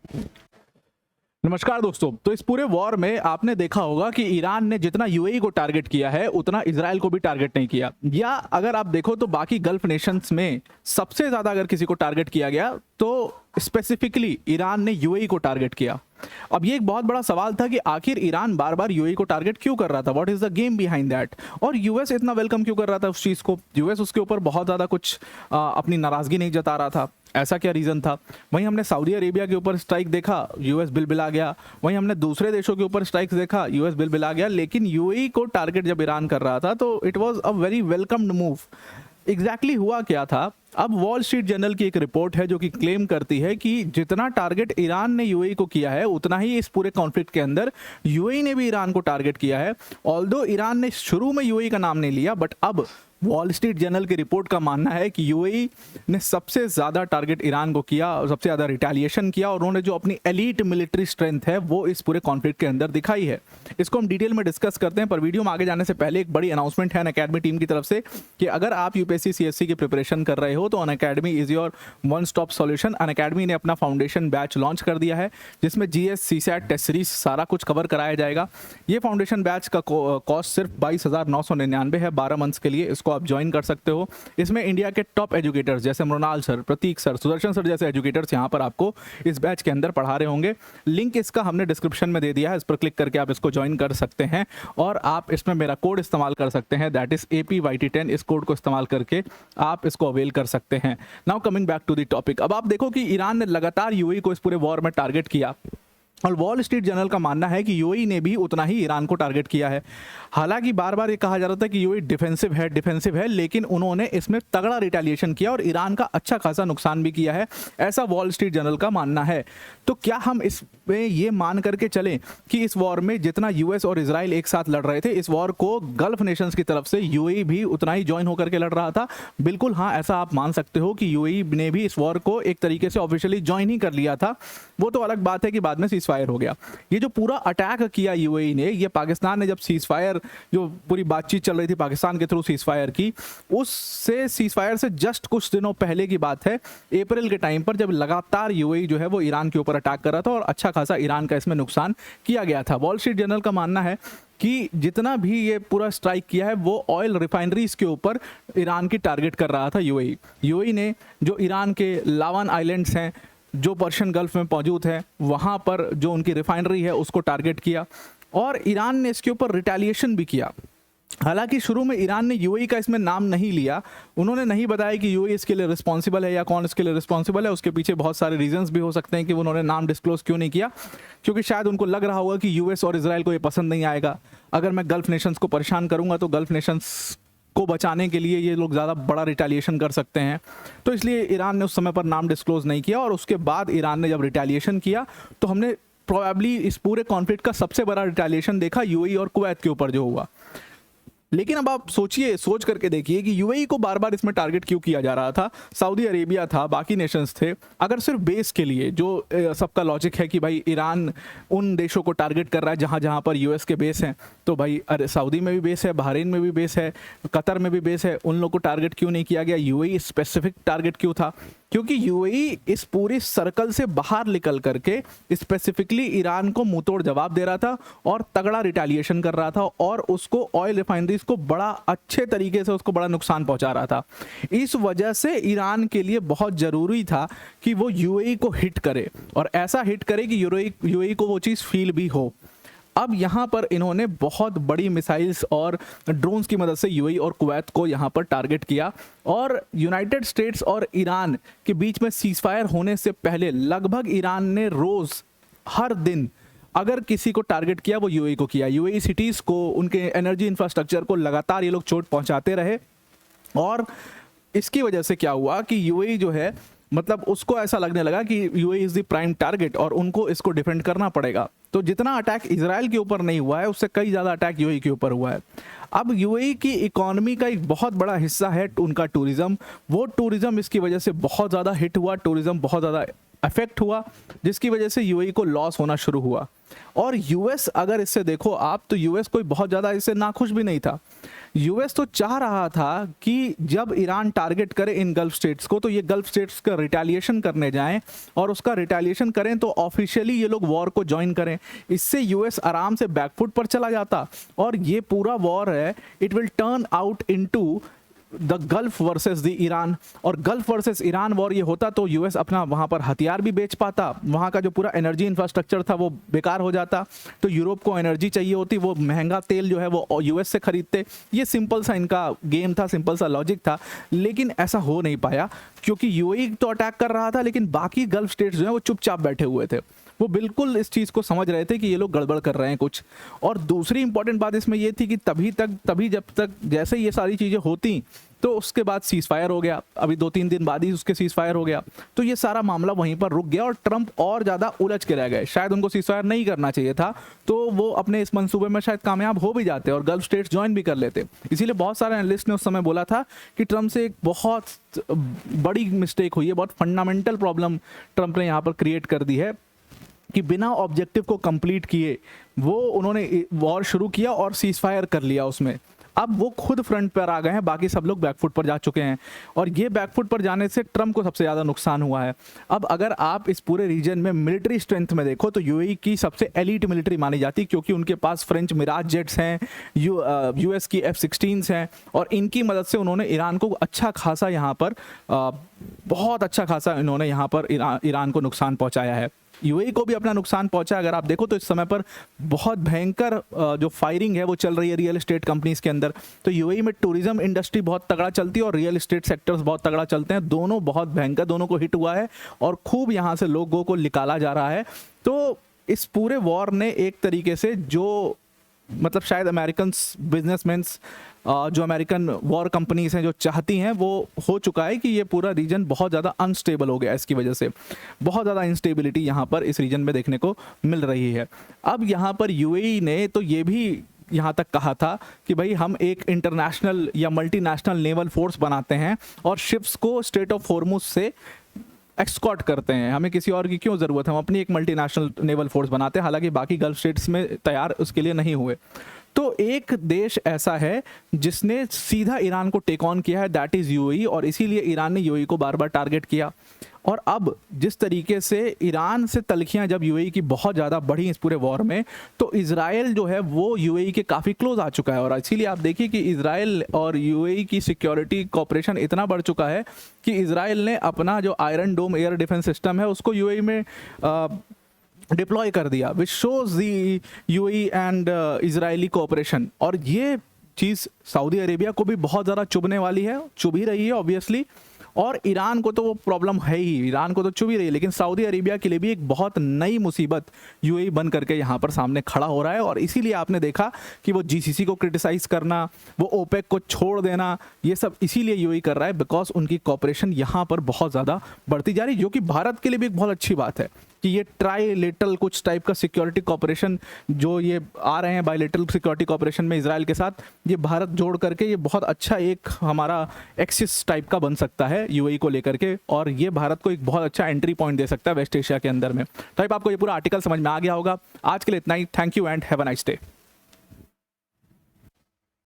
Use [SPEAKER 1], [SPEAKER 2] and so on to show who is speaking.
[SPEAKER 1] नमस्कार दोस्तों। तो इस पूरे वॉर में आपने देखा होगा कि ईरान ने जितना यूएई को टारगेट किया है उतना इजराइल को भी टारगेट नहीं किया, या अगर आप देखो तो बाकी गल्फ नेशंस में सबसे ज्यादा अगर किसी को टारगेट किया गया तो स्पेसिफिकली ईरान ने यूएई को टारगेट किया। अब ये एक बहुत बड़ा सवाल था कि आखिर ईरान बार बार यूएई को टारगेट क्यों कर रहा था, what is the game behind that, और यूएस इतना वेलकम क्यों कर रहा था उस चीज को। यूएस उसके ऊपर बहुत ज्यादा कुछ अपनी नाराजगी नहीं जता रहा था, ऐसा क्या रीजन था। वहीं हमने सऊदी अरेबिया के ऊपर स्ट्राइक देखा, यूएस बिलबिला गया। वहीं हमने दूसरे देशों के ऊपर स्ट्राइक्स देखा, यूएस बिलबिला गया। लेकिन यूएई को टारगेट जब ईरान कर रहा था तो it was a very welcomed move. Exactly हुआ क्या था, अब वॉल स्ट्रीट जर्नल की एक रिपोर्ट है जो कि क्लेम करती है कि जितना टारगेट ईरान ने यूएई को किया है उतना ही इस पूरे कॉन्फ्लिक्ट के अंदर यूएई ने भी ईरान को टारगेट किया है। ऑल्दो ईरान ने शुरू में यूएई का नाम नहीं लिया, बट अब वॉल स्ट्रीट जर्नल की रिपोर्ट का मानना है कि यूएई ने सबसे ज़्यादा टारगेट ईरान को किया और सबसे ज़्यादा रिटेलिएशन किया, और उन्होंने जो अपनी एलीट मिलिट्री स्ट्रेंथ है वो इस पूरे कॉन्फ्लिक्ट के अंदर दिखाई है। इसको हम डिटेल में डिस्कस करते हैं, पर वीडियो में आगे जाने से पहले एक बड़ी अनाउंसमेंट है अनअकैडमी टीम की तरफ से कि अगर आप यूपीएससी सीएससी की प्रिपरेशन कर रहे हो तो Unacademy is your one stop solution. Unacademy ने अपना फाउंडेशन बैच लॉन्च कर दिया है जिसमें जीएस सीसैट टेस्ट सीरीज सारा कुछ कवर कराया जाएगा। ये फाउंडेशन बैच का कॉस्ट सिर्फ 22,999 है 12 मंथ्स के लिए। इसको आप ज्वाइन कर सकते हो। इसमें इंडिया के टॉप एजुकेटर्स जैसे मृणाल सर, प्रतीक सर, सुदर्शन सर जैसे एजुकेटर्स यहाँ पर आपको इस बैच के अंदर पढ़ा रहे होंगे। लिंक इसका हमने डिस्क्रिप्शन में दे दिया है, इस पर क्लिक करके आप इसको ज्वाइन कर सकते हैं और आप इसमें मेरा कोड इस्तेमाल कर सकते हैं, दैट इज APYT10। इस कोड को इस्तेमाल करके आप इसको अवेल कर सकते हैं। Now coming back to the topic, अब आप देखो कि ईरान ने लगातार यूएई को इस पूरे वॉर में टारगेट किया और वॉल स्ट्रीट जर्नल का मानना है कि यूएई ने भी उतना ही ईरान को टारगेट किया है। हालांकि बार बार ये कहा जा रहा था कि यूएई डिफेंसिव है, लेकिन उन्होंने इसमें तगड़ा रिटेलिएशन किया और ईरान का अच्छा खासा नुकसान भी किया है, ऐसा वॉल स्ट्रीट जर्नल का मानना है। तो क्या हम इसमें ये मान करके चलें कि इस वॉर में जितना यूएस और इजराइल एक साथ लड़ रहे थे, इस वॉर को गल्फ नेशंस की तरफ से यूएई भी उतना ही ज्वाइन होकर के लड़ रहा था? बिल्कुल हाँ, ऐसा आप मान सकते हो कि यूएई ने भी इस वॉर को एक तरीके से ऑफिशियली ज्वाइन ही कर लिया था। वो तो अलग बात है कि बाद में सीजफायर हो गया। ये जो पूरा अटैक किया यूएई ने, ये पाकिस्तान ने जब सीजफायर, जो पूरी बातचीत चल रही थी पाकिस्तान के थ्रू सीजफायर की, उससे सीजफायर से जस्ट कुछ दिनों पहले की बात है, अप्रैल के टाइम पर जब लगातार यूएई जो है वो ईरान के ऊपर अटैक कर रहा था और अच्छा खासा ईरान का इसमें नुकसान किया गया था। वॉल स्ट्रीट जर्नल का मानना है कि जितना भी ये पूरा स्ट्राइक किया है वो ऑयल रिफाइनरीज के ऊपर ईरान की टारगेट कर रहा था यूएई ने। जो ईरान के लावान आइलैंड्स हैं जो पर्शियन गल्फ में मौजूद है, वहाँ पर जो उनकी रिफाइनरी है उसको टारगेट किया और ईरान ने इसके ऊपर रिटेलिएशन भी किया। हालांकि शुरू में ईरान ने यूएई का इसमें नाम नहीं लिया, उन्होंने नहीं बताया कि यूएई इसके लिए रिस्पॉन्सिबल है या कौन इसके लिए रिस्पॉन्सिबल है। उसके पीछे बहुत सारे रीजंस भी हो सकते हैं कि उन्होंने नाम डिस्क्लोज क्यों नहीं किया, क्योंकि शायद उनको लग रहा होगा कि यूएस और इजराइल को ये पसंद नहीं आएगा। अगर मैं गल्फ नेशंस को परेशान करूंगा तो गल्फ नेशंस को बचाने के लिए ये लोग ज़्यादा बड़ा रिटेलिएशन कर सकते हैं, तो इसलिए ईरान ने उस समय पर नाम डिस्क्लोज नहीं किया। और उसके बाद ईरान ने जब रिटेलिएशन किया तो हमने प्रोबेबली इस पूरे कॉन्फ्लिक्ट का सबसे बड़ा रिटेलिएशन देखा यूएई और कुवैत के ऊपर जो हुआ। लेकिन अब आप सोच करके देखिए कि यूएई को बार बार इसमें टारगेट क्यों किया जा रहा था। सऊदी अरेबिया था, बाकी नेशंस थे। अगर सिर्फ बेस के लिए, जो सबका लॉजिक है कि भाई ईरान उन देशों को टारगेट कर रहा है जहां जहां पर यूएस के बेस हैं, तो भाई अरे सऊदी में भी बेस है, बहरीन में भी बेस है, कतर में भी बेस है, उन लोग को टारगेट क्यों नहीं किया गया? यूएई स्पेसिफिक टारगेट क्यों था? क्योंकि यूएई इस पूरी सर्कल से बाहर निकल करके स्पेसिफिकली ईरान को मुंहतोड़ जवाब दे रहा था और तगड़ा रिटेलिएशन कर रहा था और उसको ऑयल रिफाइनरीज को बड़ा अच्छे तरीके से उसको बड़ा नुकसान पहुंचा रहा था। इस वजह से ईरान के लिए बहुत जरूरी था कि वो यूएई को हिट करे और ऐसा हिट करे कि यूएई को वो चीज़ फील भी हो। अब यहाँ पर इन्होंने बहुत बड़ी मिसाइल्स और ड्रोन्स की मदद से यूएई और कुवैत को यहाँ पर टारगेट किया और यूनाइटेड स्टेट्स और ईरान के बीच में सीजफायर होने से पहले लगभग ईरान ने रोज़ हर दिन अगर किसी को टारगेट किया वो यूएई को किया। यूएई सिटीज़ को, उनके एनर्जी इंफ्रास्ट्रक्चर को लगातार ये लोग चोट पहुँचाते रहे और इसकी वजह से क्या हुआ कि यूएई जो है, मतलब उसको ऐसा लगने लगा कि UAE is the prime target और उनको इसको डिफेंड करना पड़ेगा। तो जितना अटैक इजराइल के ऊपर नहीं हुआ है उससे कई ज़्यादा अटैक यूएई के ऊपर हुआ है। अब यूएई की इकोनॉमी का एक बहुत बड़ा हिस्सा है उनका टूरिज़्म। वो टूरिज़्म इसकी वजह से बहुत ज़्यादा हिट हुआ, टूरिज़्म बहुत ज़्यादा अफेक्ट हुआ, जिसकी वजह से यूएई को लॉस होना शुरू हुआ। और यूएस अगर इससे देखो आप, तो यूएस कोई बहुत ज़्यादा इससे नाखुश भी नहीं था। यूएस तो चाह रहा था कि जब ईरान टारगेट करे इन गल्फ स्टेट्स को, तो ये गल्फ स्टेट्स का रिटेलिएशन करने जाएं, और उसका रिटेलिएशन करें तो ऑफिशियली ये लोग वॉर को ज्वाइन करें। इससे यूएस आराम से बैकफुट पर चला जाता, और ये पूरा वॉर है, it will turn out into the gulf versus the Iran. और गल्फ वर्सेस ईरान वॉर ये होता तो यूएस अपना वहाँ पर हथियार भी बेच पाता, वहाँ का जो पूरा एनर्जी इंफ्रास्ट्रक्चर था वो बेकार हो जाता, तो यूरोप को एनर्जी चाहिए होती, वो महंगा तेल जो है वो यूएस से खरीदते। ये सिंपल सा इनका गेम था, सिंपल सा लॉजिक था, लेकिन ऐसा हो नहीं पाया क्योंकि यूएई तो अटैक कर रहा था, लेकिन बाकी गल्फ स्टेट्स जो है वो चुपचाप बैठे हुए थे। वो बिल्कुल इस चीज़ को समझ रहे थे कि ये लोग गड़बड़ कर रहे हैं कुछ। और दूसरी इंपॉर्टेंट बात इसमें ये थी कि तभी जब तक जैसे ये सारी चीज़ें होती, तो उसके बाद सीज फायर हो गया, अभी 2-3 दिन बाद ही उसके सीज फायर हो गया, तो ये सारा मामला वहीं पर रुक गया और ट्रंप और ज़्यादा उलझ के रह गए। शायद उनको सीज फायर नहीं करना चाहिए था, तो वो अपने इस मंसूबे में शायद कामयाब हो भी जाते और गल्फ स्टेट्स ज्वाइन भी कर लेते। इसीलिए बहुत सारे एनालिस्ट ने उस समय बोला था कि ट्रंप से एक बहुत बड़ी मिस्टेक हुई है, बहुत फंडामेंटल प्रॉब्लम ट्रंप ने यहाँ पर क्रिएट कर दी है कि बिना ऑब्जेक्टिव को कंप्लीट किए वो उन्होंने वॉर शुरू किया और सीज फायर कर लिया उसमें। अब वो खुद फ्रंट पर आ गए हैं, बाकी सब लोग बैकफुट पर जा चुके हैं, और ये बैकफुट पर जाने से ट्रंप को सबसे ज़्यादा नुकसान हुआ है। अब अगर आप इस पूरे रीजन में मिलिट्री स्ट्रेंथ में देखो तो यूएई की सबसे एलीट मिलिट्री मानी जाती है, क्योंकि उनके पास फ्रेंच मिराज जेट्स हैं, यूएस की F-16s हैं, और इनकी मदद से उन्होंने ईरान को अच्छा खासा यहाँ पर बहुत अच्छा खासा इन्होंने यहाँ पर ईरान को नुकसान पहुँचाया है। यूएई को भी अपना नुकसान पहुंचा। अगर आप देखो तो इस समय पर बहुत भयंकर जो फायरिंग है वो चल रही है रियल एस्टेट कंपनीज के अंदर। तो यूएई में टूरिज्म इंडस्ट्री बहुत तगड़ा चलती है और रियल एस्टेट सेक्टर्स बहुत तगड़ा चलते हैं, दोनों बहुत भयंकर, दोनों को हिट हुआ है और खूब यहाँ से लोगों को निकाला जा रहा है। तो इस पूरे वॉर ने एक तरीके से जो मतलब शायद अमेरिकन बिजनेसमैन्स जो अमेरिकन वॉर कंपनीज हैं जो चाहती हैं, वो हो चुका है कि ये पूरा रीजन बहुत ज़्यादा अनस्टेबल हो गया। इसकी वजह से बहुत ज़्यादा इंस्टेबिलिटी यहाँ पर इस रीजन में देखने को मिल रही है। अब यहाँ पर यूएई ने तो ये भी यहाँ तक कहा था कि भाई हम एक इंटरनेशनल या मल्टीनेशनल नेवल फोर्स बनाते हैं और शिप्स को स्ट्रेट ऑफ हॉर्मुज से एक्सकॉर्ट करते हैं, हमें किसी और की क्यों ज़रूरत है, हम अपनी एक मल्टीनेशनल नेवल फोर्स बनाते हैं। हालांकि बाकी गल्फ स्टेट्स में तैयार उसके लिए नहीं हुए। तो एक देश ऐसा है जिसने सीधा ईरान को टेक ऑन किया है, दैट इज़ यूएई, और इसीलिए ईरान ने यूएई को बार बार टारगेट किया। और अब जिस तरीके से ईरान से तलखियां जब यूएई की बहुत ज़्यादा बढ़ी इस पूरे वॉर में, तो इजराइल जो है वो यूएई के काफ़ी क्लोज आ चुका है। और इसीलिए आप देखिए कि इजराइल और यूएई की सिक्योरिटी कोऑपरेशन इतना बढ़ चुका है कि इजराइल ने अपना जो आयरन डोम एयर डिफेंस सिस्टम है उसको यूएई में डिप्लॉय कर दिया, which shows the UAE and Israeli cooperation. और ये चीज़ सऊदी अरेबिया को भी बहुत ज़्यादा चुभने वाली है, चुभ ही रही है ऑब्वियसली, और ईरान को तो वो प्रॉब्लम है ही, ईरान को तो चुभ ही रही है, लेकिन सऊदी अरेबिया के लिए भी एक बहुत नई मुसीबत यूएई बन करके यहाँ पर सामने खड़ा हो रहा है। और इसीलिए आपने देखा कि वो जीसीसी को क्रिटिसाइज करना, वो ओपेक को छोड़ देना, ये सब इसीलिए यूएई कर रहा है बिकॉज उनकी कॉपरेशन यहाँ पर बहुत ज़्यादा बढ़ती जा रही है, जो कि भारत के लिए भी एक बहुत अच्छी बात है कि ये ट्राईलेटरल कुछ टाइप का सिक्योरिटी कॉपरेशन जो ये आ रहे हैं बायलेटरल सिक्योरिटी कॉपरेशन में इजराइल के साथ, ये भारत जोड़ करके ये बहुत अच्छा एक हमारा एक्सिस टाइप का बन सकता है यूएई को लेकर के, और ये भारत को एक बहुत अच्छा एंट्री पॉइंट दे सकता है वेस्ट एशिया के अंदर में। तो आपको ये पूरा आर्टिकल समझ में आ गया होगा। आज के लिए इतना ही। Thank you and have a nice day.